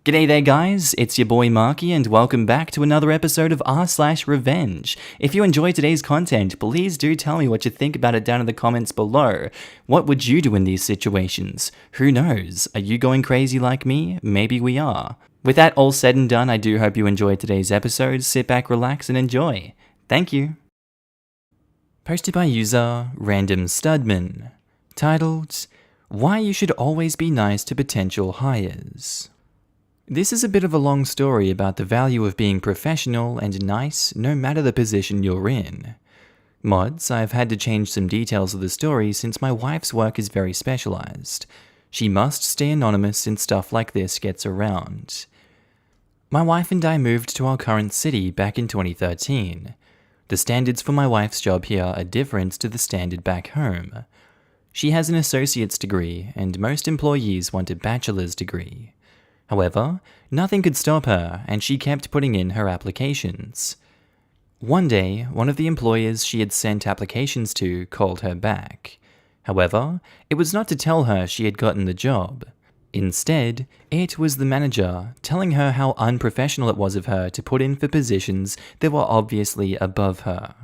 G'day there guys, it's your boy Markee and welcome back to another episode of r/Revenge. If you enjoy today's content, please do tell me what you think about it down in the comments below. What would you do in these situations? Who knows? Are you going crazy like me? Maybe we are. With that all said and done, I do hope you enjoyed today's episode. Sit back, relax and enjoy. Thank you. Posted by user Random Studman. Titled, Why You Should Always Be Nice to Potential Hires. This is a bit of a long story about the value of being professional and nice no matter the position you're in. Mods, I've had to change some details of the story since my wife's work is very specialized. She must stay anonymous since stuff like this gets around. My wife and I moved to our current city back in 2013. The standards for my wife's job here are different to the standard back home. She has an associate's degree, and most employees want a bachelor's degree. However, nothing could stop her, and she kept putting in her applications. One day, one of the employers she had sent applications to called her back. However, it was not to tell her she had gotten the job. Instead, it was the manager telling her how unprofessional it was of her to put in for positions that were obviously above her.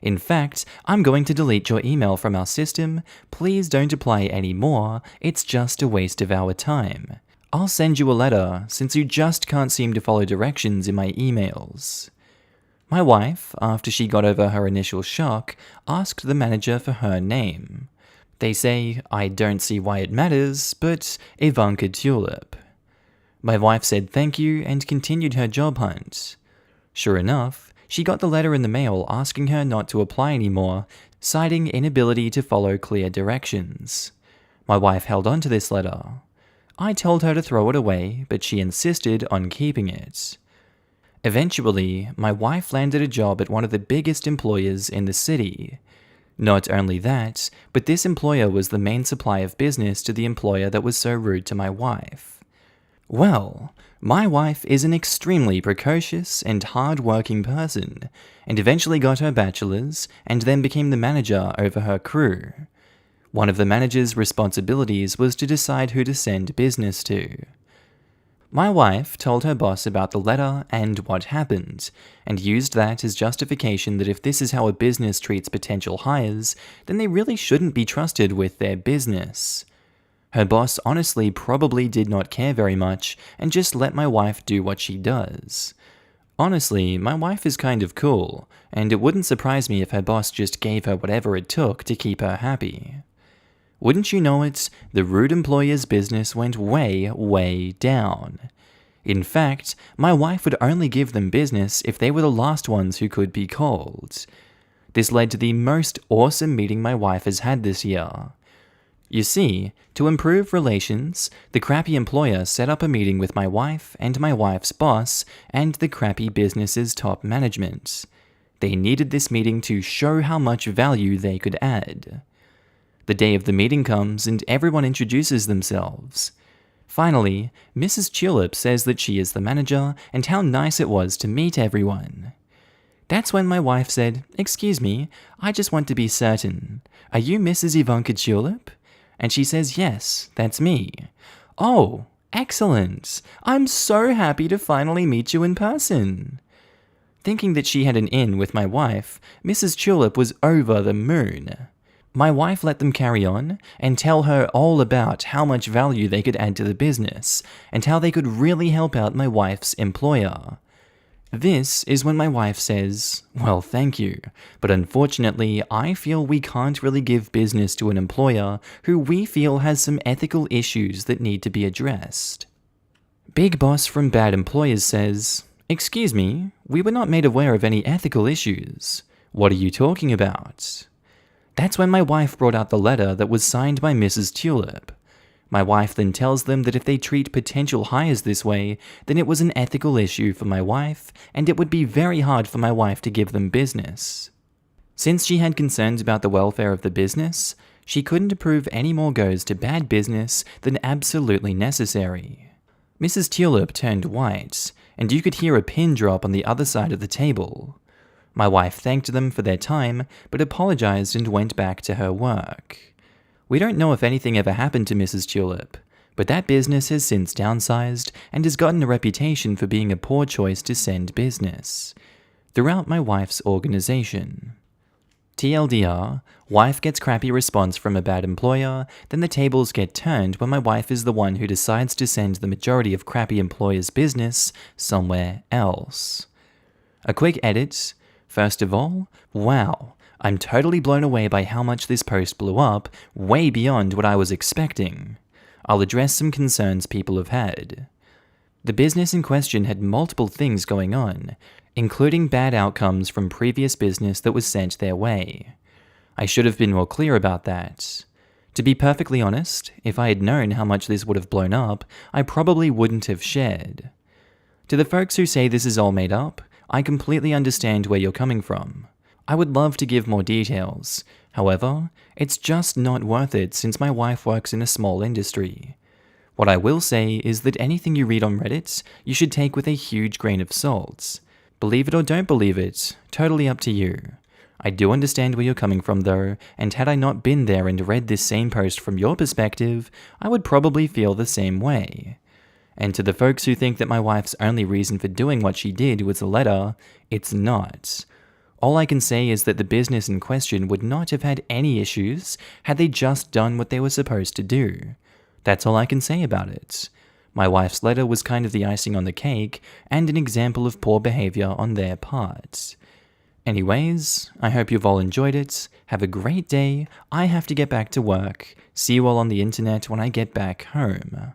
In fact, I'm going to delete your email from our system. Please don't apply anymore. It's just a waste of our time. I'll send you a letter, since you just can't seem to follow directions in my emails. My wife, after she got over her initial shock, asked the manager for her name. They say, I don't see why it matters, but Ivanka Tulip. My wife said thank you and continued her job hunt. Sure enough, she got the letter in the mail asking her not to apply anymore, citing inability to follow clear directions. My wife held on to this letter. I told her to throw it away, but she insisted on keeping it. Eventually, my wife landed a job at one of the biggest employers in the city. Not only that, but this employer was the main supply of business to the employer that was so rude to my wife. Well, my wife is an extremely precocious and hard-working person, and eventually got her bachelor's, and then became the manager over her crew. One of the manager's responsibilities was to decide who to send business to. My wife told her boss about the letter and what happened, and used that as justification that if this is how a business treats potential hires, then they really shouldn't be trusted with their business. Her boss honestly probably did not care very much and just let my wife do what she does. Honestly, my wife is kind of cool, and it wouldn't surprise me if her boss just gave her whatever it took to keep her happy. Wouldn't you know it, the rude employer's business went way down. In fact, my wife would only give them business if they were the last ones who could be called. This led to the most awesome meeting my wife has had this year. You see, to improve relations, the crappy employer set up a meeting with my wife and my wife's boss and the crappy business's top management. They needed this meeting to show how much value they could add. The day of the meeting comes and everyone introduces themselves. Finally, Mrs. Tulip says that she is the manager and how nice it was to meet everyone. That's when my wife said, "Excuse me, I just want to be certain. Are you Mrs. Ivanka Tulip?" And she says, "Yes, that's me." "Oh, excellent. I'm so happy to finally meet you in person." Thinking that she had an in with my wife, Mrs. Tulip was over the moon. My wife let them carry on and tell her all about how much value they could add to the business and how they could really help out my wife's employer. This is when my wife says, "Well, thank you, but unfortunately I feel we can't really give business to an employer who we feel has some ethical issues that need to be addressed." Big Boss from Bad Employers says, "Excuse me, we were not made aware of any ethical issues. What are you talking about?" That's when my wife brought out the letter that was signed by Mrs. Tulip. My wife then tells them that if they treat potential hires this way, then it was an ethical issue for my wife, and it would be very hard for my wife to give them business. Since she had concerns about the welfare of the business, she couldn't approve any more goes to bad business than absolutely necessary. Mrs. Tulip turned white, and you could hear a pin drop on the other side of the table. My wife thanked them for their time, but apologized and went back to her work. We don't know if anything ever happened to Mrs. Tulip. But that business has since downsized and has gotten a reputation for being a poor choice to send business throughout my wife's organization. TLDR, wife gets crappy response from a bad employer, then the tables get turned when my wife is the one who decides to send the majority of crappy employer's business somewhere else. A quick edit. First of all, wow, I'm totally blown away by how much this post blew up, way beyond what I was expecting. I'll address some concerns people have had. The business in question had multiple things going on, including bad outcomes from previous business that was sent their way. I should have been more clear about that. To be perfectly honest, if I had known how much this would have blown up, I probably wouldn't have shared. To the folks who say this is all made up, I completely understand where you're coming from. I would love to give more details. However, it's just not worth it since my wife works in a small industry. What I will say is that anything you read on Reddit, you should take with a huge grain of salt. Believe it or don't believe it, totally up to you. I do understand where you're coming from though, and had I not been there and read this same post from your perspective, I would probably feel the same way. And to the folks who think that my wife's only reason for doing what she did was a letter, it's not. All I can say is that the business in question would not have had any issues had they just done what they were supposed to do. That's all I can say about it. My wife's letter was kind of the icing on the cake and an example of poor behavior on their part. Anyways, I hope you've all enjoyed it. Have a great day. I have to get back to work. See you all on the internet when I get back home.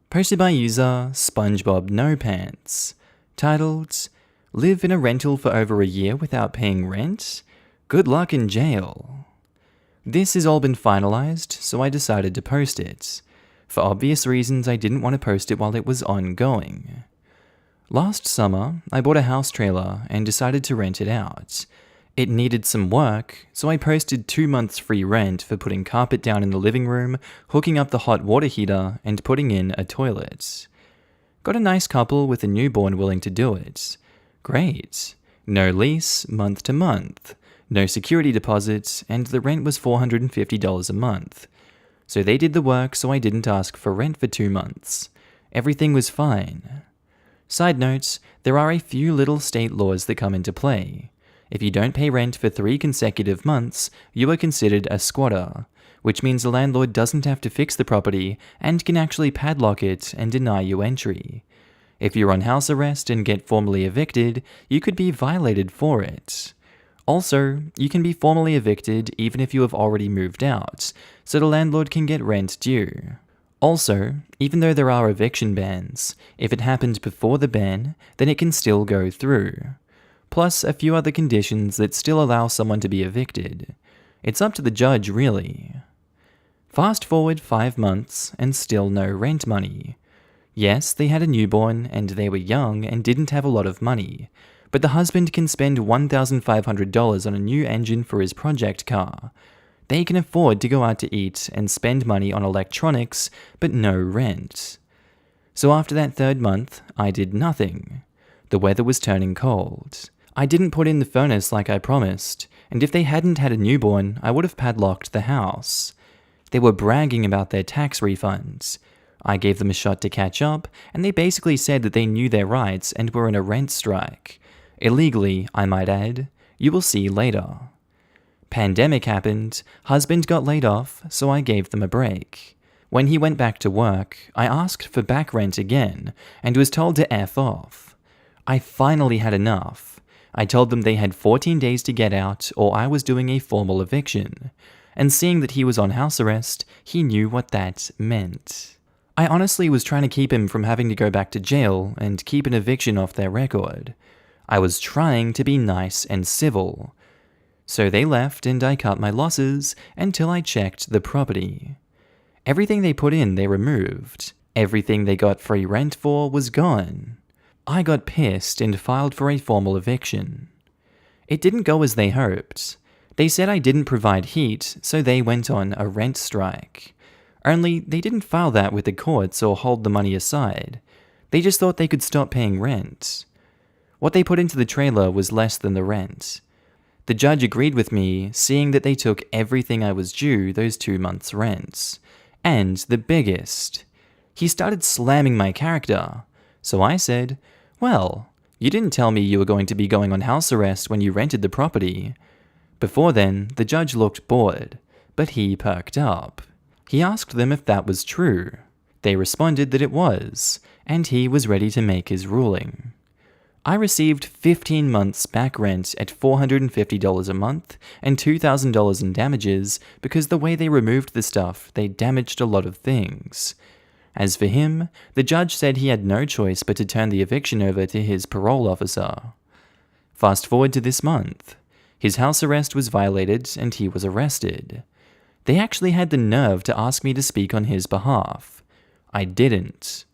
Posted by user SpongeBob No Pants. Titled, Live in a rental for over a year without paying rent? Good luck in jail. This has all been finalized, so I decided to post it. For obvious reasons, I didn't want to post it while it was ongoing. Last summer, I bought a house trailer and decided to rent it out. It needed some work, so I posted 2 months free rent for putting carpet down in the living room, hooking up the hot water heater, and putting in a toilet. Got a nice couple with a newborn willing to do it. Great. No lease, month to month. No security deposits, and the rent was $450 a month. So they did the work so I didn't ask for rent for 2 months. Everything was fine. Side note, there are a few little state laws that come into play. If you don't pay rent for 3 consecutive months, you are considered a squatter, which means the landlord doesn't have to fix the property and can actually padlock it and deny you entry. If you're on house arrest and get formally evicted, you could be violated for it. Also, you can be formally evicted even if you have already moved out, so the landlord can get rent due. Also, even though there are eviction bans, if it happened before the ban, then it can still go through. Plus a few other conditions that still allow someone to be evicted. It's up to the judge, really. Fast forward 5 months and still no rent money. Yes, they had a newborn and they were young and didn't have a lot of money, but the husband can spend $1,500 on a new engine for his project car. They can afford to go out to eat and spend money on electronics, but no rent. So after that 3rd month, I did nothing. The weather was turning cold. I didn't put in the furnace like I promised, and if they hadn't had a newborn, I would have padlocked the house. They were bragging about their tax refunds. I gave them a shot to catch up, and they basically said that they knew their rights and were in a rent strike. Illegally, I might add. You will see later. Pandemic happened, husband got laid off, so I gave them a break. When he went back to work, I asked for back rent again, and was told to F off. I finally had enough. I told them they had 14 days to get out, or I was doing a formal eviction. And seeing that he was on house arrest, he knew what that meant. I honestly was trying to keep him from having to go back to jail and keep an eviction off their record. I was trying to be nice and civil. So they left and I cut my losses until I checked the property. Everything they put in they removed. Everything they got free rent for was gone. I got pissed and filed for a formal eviction. It didn't go as they hoped. They said I didn't provide heat, so they went on a rent strike. Only they didn't file that with the courts or hold the money aside. They just thought they could stop paying rent. What they put into the trailer was less than the rent. The judge agreed with me, seeing that they took everything I was due those 2 months' rent. And the biggest, he started slamming my character. So I said, "Well, you didn't tell me you were going to be going on house arrest when you rented the property." Before then, the judge looked bored, but he perked up. He asked them if that was true. They responded that it was, and he was ready to make his ruling. I received 15 months back rent at $450 a month and $2,000 in damages because the way they removed the stuff, they damaged a lot of things. As for him, the judge said he had no choice but to turn the eviction over to his parole officer. Fast forward to this month. His house arrest was violated and he was arrested. They actually had the nerve to ask me to speak on his behalf. I didn't.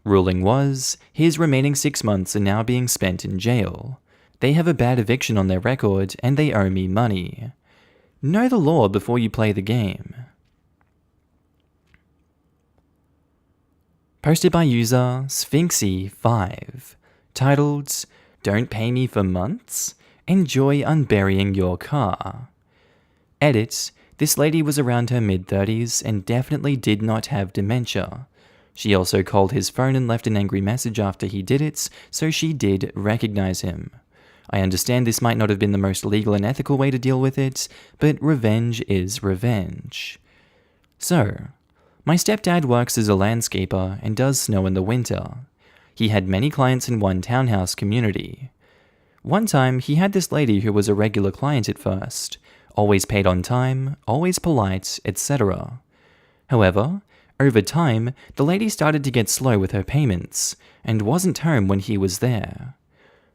Ruling was, his remaining 6 months are now being spent in jail. They have a bad eviction on their record and they owe me money. Know the law before you play the game. Posted by user Sphinxy5, titled, "Don't pay me for months? Enjoy unburying your car." Edit, this lady was around her mid-30s and definitely did not have dementia. She also called his phone and left an angry message after he did it, so she did recognize him. I understand this might not have been the most legal and ethical way to deal with it, but revenge is revenge. So, my stepdad works as a landscaper and does snow in the winter. He had many clients in one townhouse community. One time, he had this lady who was a regular client at first, always paid on time, always polite, etc. However, over time, the lady started to get slow with her payments, and wasn't home when he was there.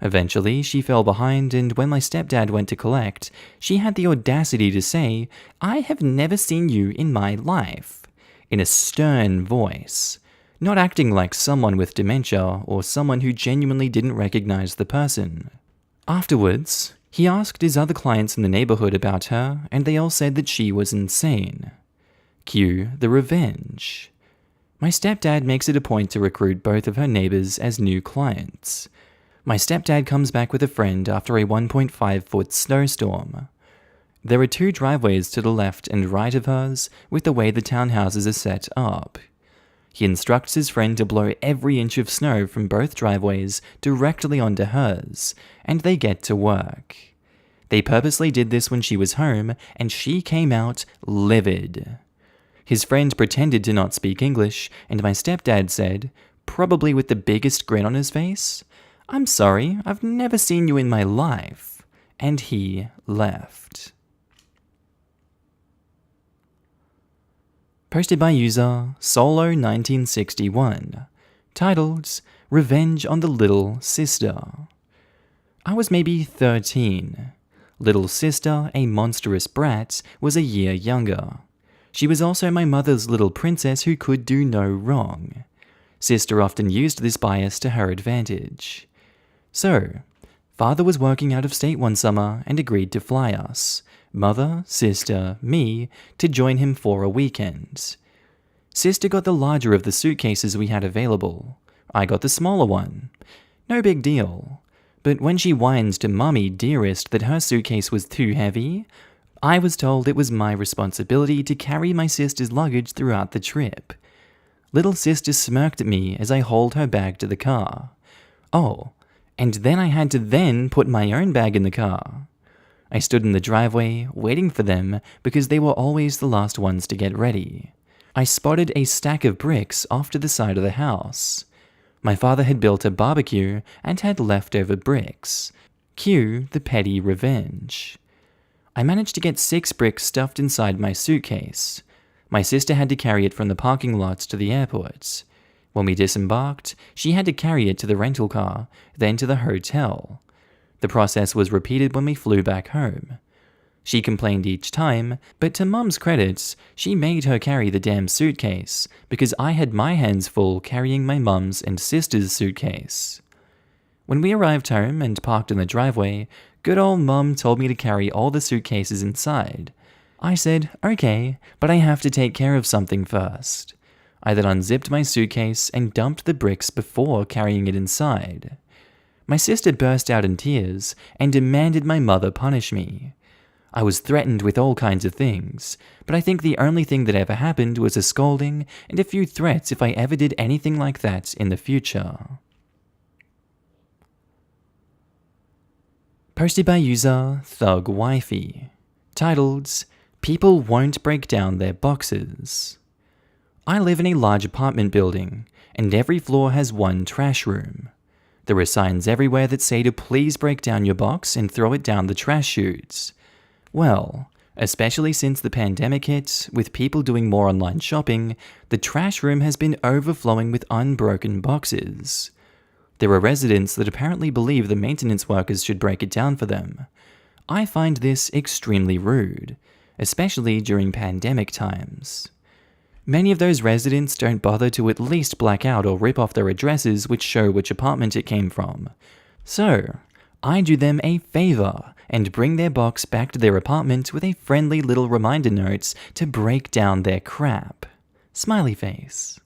Eventually, she fell behind, and when my stepdad went to collect, she had the audacity to say, "I have never seen you in my life," in a stern voice, not acting like someone with dementia or someone who genuinely didn't recognize the person. Afterwards, he asked his other clients in the neighborhood about her, and they all said that she was insane. Cue the revenge. My stepdad makes it a point to recruit both of her neighbors as new clients. My stepdad comes back with a friend after a 1.5-foot snowstorm. There are 2 driveways to the left and right of hers with the way the townhouses are set up. He instructs his friend to blow every inch of snow from both driveways directly onto hers, and they get to work. They purposely did this when she was home, and she came out livid. His friend pretended to not speak English, and my stepdad said, probably with the biggest grin on his face, "I'm sorry, I've never seen you in my life," and he left. Posted by user Solo1961, titled, "Revenge on the Little Sister." I was maybe 13. Little sister, a monstrous brat, was a year younger. She was also my mother's little princess who could do no wrong. Sister often used this bias to her advantage. So, father was working out of state one summer and agreed to fly us, mother, sister, me, to join him for a weekend. Sister got the larger of the suitcases we had available. I got the smaller one. No big deal. But when she whined to Mummy Dearest that her suitcase was too heavy, I was told it was my responsibility to carry my sister's luggage throughout the trip. Little sister smirked at me as I hauled her bag to the car. Oh, and then I had to put my own bag in the car. I stood in the driveway, waiting for them, because they were always the last ones to get ready. I spotted a stack of bricks off to the side of the house. My father had built a barbecue and had leftover bricks. Cue the petty revenge. I managed to get 6 bricks stuffed inside my suitcase. My sister had to carry it from the parking lot to the airport. When we disembarked, she had to carry it to the rental car, then to the hotel. The process was repeated when we flew back home. She complained each time, but to Mum's credit, she made her carry the damn suitcase, because I had my hands full carrying my mum's and sister's suitcase. When we arrived home and parked in the driveway, good old Mum told me to carry all the suitcases inside. I said, okay, but I have to take care of something first. I then unzipped my suitcase and dumped the bricks before carrying it inside. My sister burst out in tears and demanded my mother punish me. I was threatened with all kinds of things, but I think the only thing that ever happened was a scolding and a few threats if I ever did anything like that in the future. Posted by user Thug Wifey, titled, "People Won't Break Down Their Boxes." I live in a large apartment building, and every floor has one trash room. There are signs everywhere that say to please break down your box and throw it down the trash chutes. Well, especially since the pandemic hit, with people doing more online shopping, the trash room has been overflowing with unbroken boxes. There are residents that apparently believe the maintenance workers should break it down for them. I find this extremely rude, especially during pandemic times. Many of those residents don't bother to at least black out or rip off their addresses which show which apartment it came from. So, I do them a favor and bring their box back to their apartment with a friendly little reminder note to break down their crap. Smiley face.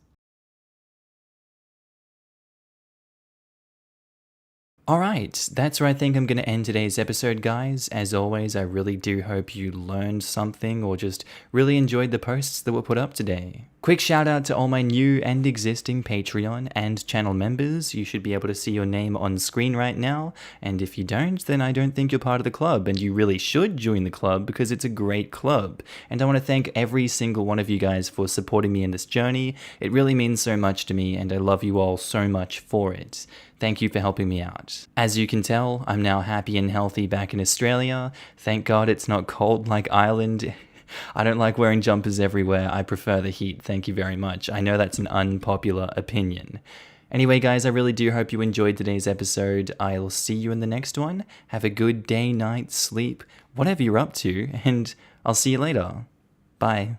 Alright, that's where I think I'm going to end today's episode, guys. As always, I really do hope you learned something or just really enjoyed the posts that were put up today. Quick shout out to all my new and existing Patreon and channel members. You should be able to see your name on screen right now, and if you don't, then I don't think you're part of the club, and you really should join the club because it's a great club. And I want to thank every single one of you guys for supporting me in this journey. It really means so much to me, and I love you all so much for it. Thank you for helping me out. As you can tell, I'm now happy and healthy back in Australia. Thank God it's not cold like Ireland. I don't like wearing jumpers everywhere. I prefer the heat. Thank you very much. I know that's an unpopular opinion. Anyway, guys, I really do hope you enjoyed today's episode. I'll see you in the next one. Have a good day, night, sleep, whatever you're up to, and I'll see you later. Bye.